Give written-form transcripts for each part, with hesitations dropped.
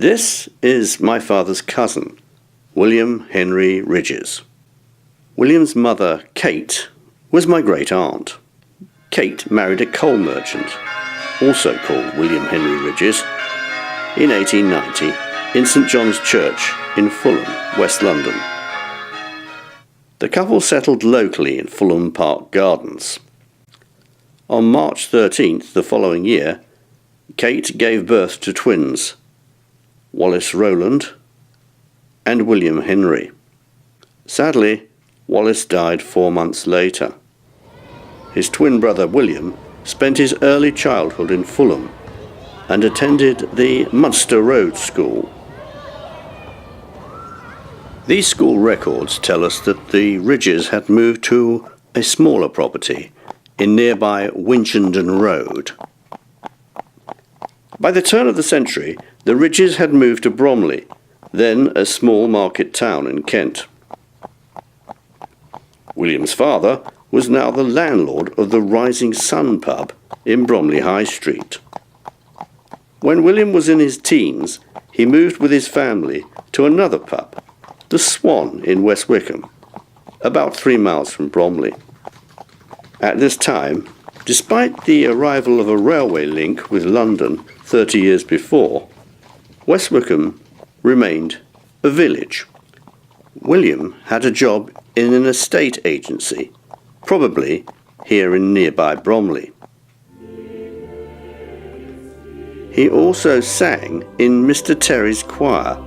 This is my father's cousin, William Henry Ridges. William's mother, Kate, was my great-aunt. Kate married a coal merchant, also called William Henry Ridges, in 1890 in St John's Church in Fulham, West London. The couple settled locally in Fulham Park Gardens. On March 13th the following year, Kate gave birth to twins, Wallace Rowland and William Henry. Sadly, Wallace died 4 months later. His twin brother William spent his early childhood in Fulham and attended the Munster Road School. These school records tell us that the Ridges had moved to a smaller property in nearby Winchenden Road. By the turn of the century, the Ridges had moved to Bromley, then a small market town in Kent. William's father was now the landlord of the Rising Sun pub in Bromley High Street. When William was in his teens, he moved with his family to another pub, the Swan in West Wickham, about 3 miles from Bromley. At this time, despite the arrival of a railway link with London 30 years before, West Wickham remained a village. William had a job in an estate agency, probably here in nearby Bromley. He also sang in Mr. Terry's choir,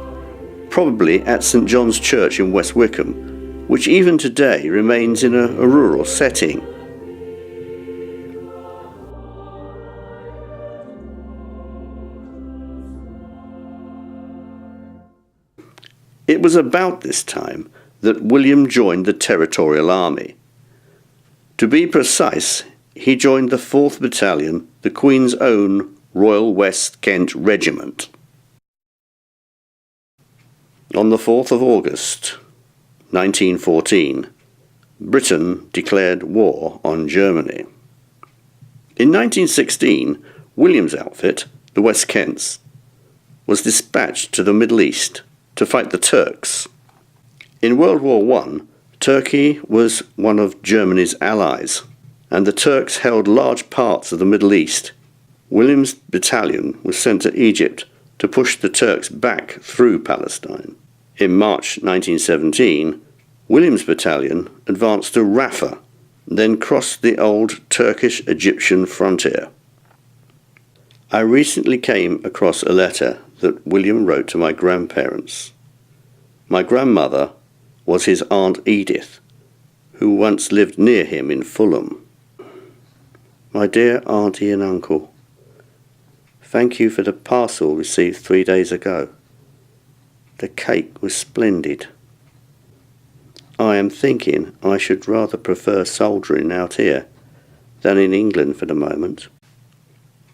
probably at St John's Church in West Wickham, which even today remains in a rural setting. It was about this time that William joined the Territorial Army. To be precise, he joined the 4th Battalion, the Queen's Own Royal West Kent Regiment. On the 4th of August, 1914, Britain declared war on Germany. In 1916, William's outfit, the West Kents, was dispatched to the Middle East to fight the Turks. In World War I, Turkey was one of Germany's allies, and the Turks held large parts of the Middle East. William's battalion was sent to Egypt to push the Turks back through Palestine. In March 1917, William's battalion advanced to Rafah, then crossed the old Turkish-Egyptian frontier. I recently came across a letter that William wrote to my grandparents. My grandmother was his Aunt Edith, who once lived near him in Fulham. My dear Auntie and Uncle, thank you for the parcel received 3 days ago. The cake was splendid. I am thinking I should rather prefer soldiering out here than in England for the moment.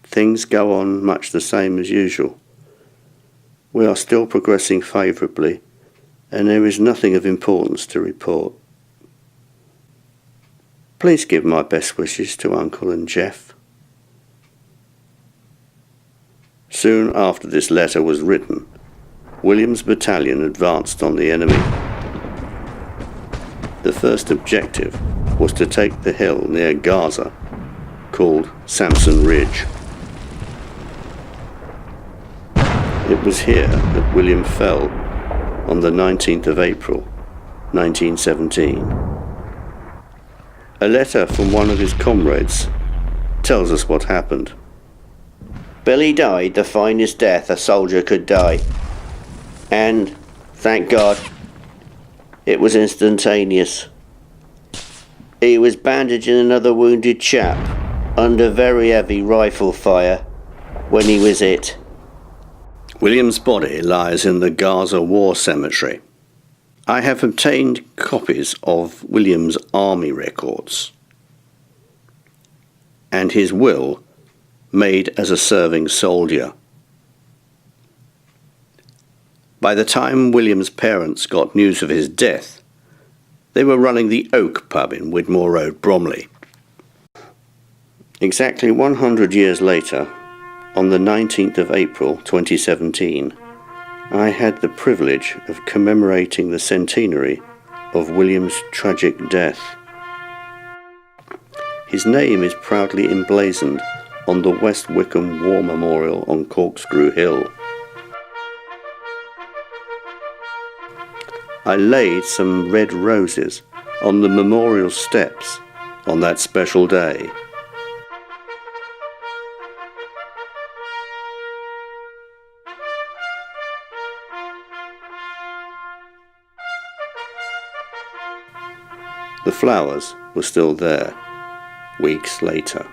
Things go on much the same as usual. We are still progressing favourably, and there is nothing of importance to report. Please give my best wishes to Uncle and Jeff. Soon after this letter was written, William's battalion advanced on the enemy. The first objective was to take the hill near Gaza, called Samson Ridge. It was here that William fell on the 19th of April, 1917. A letter from one of his comrades tells us what happened. Billy died the finest death a soldier could die. And, thank God, it was instantaneous. He was bandaging another wounded chap under very heavy rifle fire when he was hit. William's body lies in the Gaza War Cemetery. I have obtained copies of William's army records and his will made as a serving soldier. By the time William's parents got news of his death, they were running the Oak pub in Widmore Road, Bromley. Exactly 100 years later, on the 19th of April 2017, I had the privilege of commemorating the centenary of William's tragic death. His name is proudly emblazoned on the West Wickham War Memorial on Corkscrew Hill. I laid some red roses on the memorial steps on that special day. The flowers were still there, weeks later.